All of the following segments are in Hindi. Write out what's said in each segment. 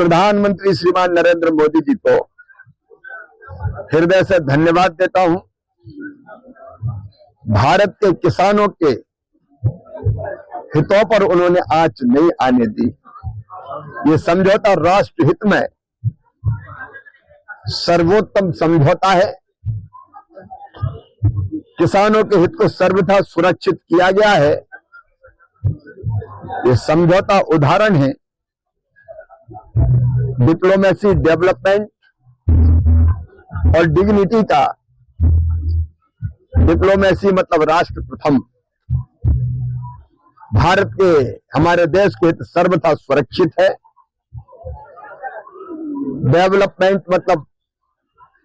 प्रधानमंत्री श्रीमान नरेंद्र मोदी जी को हृदय से धन्यवाद देता हूं। भारत के किसानों के हितों पर उन्होंने आंच नहीं आने दी। ये समझौता राष्ट्र हित में सर्वोत्तम समझौता है। किसानों के हित को सर्वथा सुरक्षित किया गया है। ये समझौता उदाहरण है डिप्लोमेसी, डेवलपमेंट और डिग्निटी का। डिप्लोमेसी मतलब राष्ट्र प्रथम। भारत के, हमारे देश के हित सर्वथा सुरक्षित है। डेवलपमेंट मतलब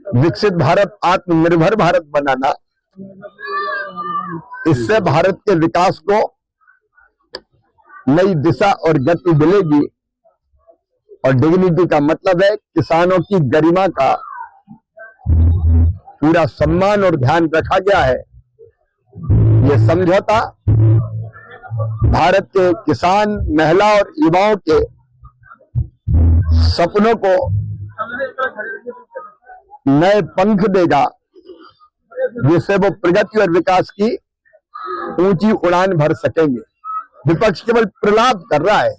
विकसित भारत, आत्मनिर्भर भारत बनाना। इससे भारत के विकास को नई दिशा और गति मिलेगी। और डिग्निटी का मतलब है किसानों की गरिमा का पूरा सम्मान और ध्यान रखा गया है। यह समझौता भारत के किसान, महिला और युवाओं के सपनों को नए पंख देगा, जिससे वो प्रगति और विकास की ऊंची उड़ान भर सकेंगे। विपक्ष केवल प्रलाप कर रहा है।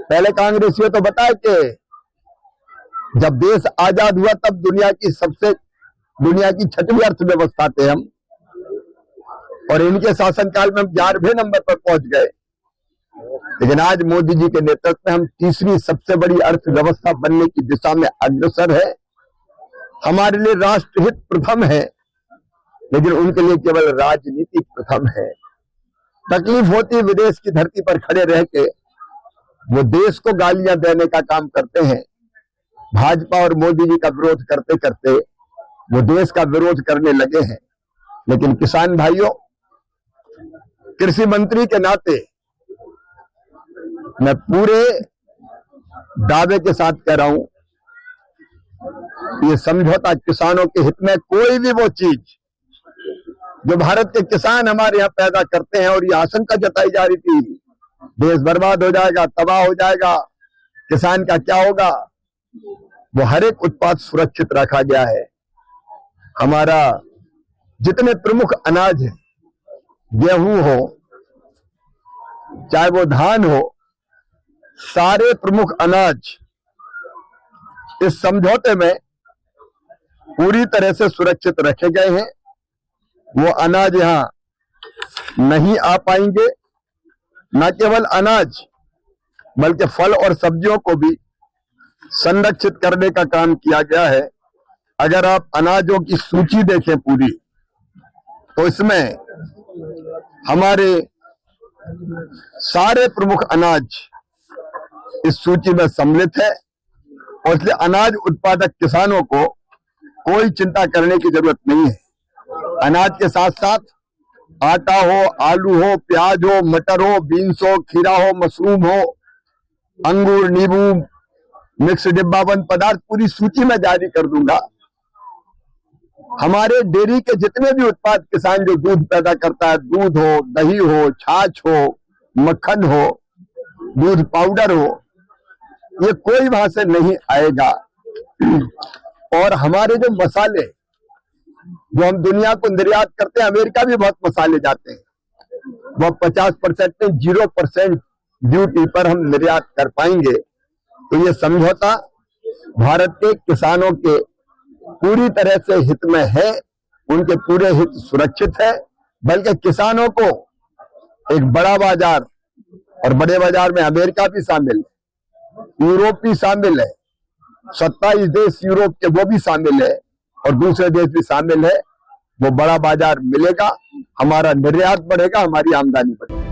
पहले कांग्रेसियों तो बताया कि जब देश आजाद हुआ तब दुनिया की 6वीं अर्थव्यवस्था थे हम, और इनके शासनकाल में हम 11वें नंबर पर पहुंच गए। लेकिन आज मोदी जी के नेतृत्व में हम 3री सबसे बड़ी अर्थव्यवस्था बनने की दिशा में अग्रसर है। हमारे लिए राष्ट्रहित प्रथम है, लेकिन उनके लिए केवल राजनीति प्रथम है। तकलीफ होती है, विदेश की धरती पर खड़े रह के वो देश को गालियां देने का काम करते हैं। भाजपा और मोदी जी का विरोध करते करते वो देश का विरोध करने लगे हैं। लेकिन किसान भाइयों, कृषि मंत्री के नाते मैं पूरे दावे के साथ कह रहा हूं, ये समझौता किसानों के हित में कोई भी वो चीज जो भारत के किसान हमारे यहाँ पैदा करते हैं, और ये आशंका जताई जा रही थी देश बर्बाद हो जाएगा, तबाह हो जाएगा, किसान का क्या होगा, वो हर एक उत्पाद सुरक्षित रखा गया है। हमारा जितने प्रमुख अनाज है, गेहूं हो चाहे वो धान हो, सारे प्रमुख अनाज इस समझौते में पूरी तरह से सुरक्षित रखे गए हैं। वो अनाज यहां नहीं आ पाएंगे। न केवल अनाज बल्कि फल और सब्जियों को भी संरक्षित करने का काम किया गया है। अगर आप अनाजों की सूची देखें पूरी, तो इसमें हमारे सारे प्रमुख अनाज इस सूची में सम्मिलित है। और इसलिए अनाज उत्पादक किसानों को कोई चिंता करने की जरूरत नहीं है। अनाज के साथ साथ आटा हो, आलू हो, प्याज हो, मटर हो, बीन्स हो, खीरा हो, मशरूम हो, अंगूर, नींबू, मिक्स डिब्बाबंद पदार्थ, पूरी सूची में जारी कर दूंगा। हमारे डेयरी के जितने भी उत्पाद किसान जो दूध पैदा करता है, दूध हो, दही हो, छाछ हो, मक्खन हो, दूध पाउडर हो, ये कोई वहां से नहीं आएगा। और हमारे जो मसाले जो हम दुनिया को निर्यात करते हैं, अमेरिका भी बहुत मसाले जाते हैं, वो 50% में 0% ड्यूटी पर हम निर्यात कर पाएंगे। तो ये समझौता भारत के किसानों के पूरी तरह से हित में है। उनके पूरे हित सुरक्षित है। बल्कि किसानों को एक बड़ा बाजार, और बड़े बाजार में अमेरिका भी शामिल है, यूरोप भी शामिल है, 27 देश यूरोप के वो भी शामिल है, और दूसरे देश भी शामिल है। वो बड़ा बाजार मिलेगा, हमारा निर्यात बढ़ेगा, हमारी आमदनी बढ़ेगी।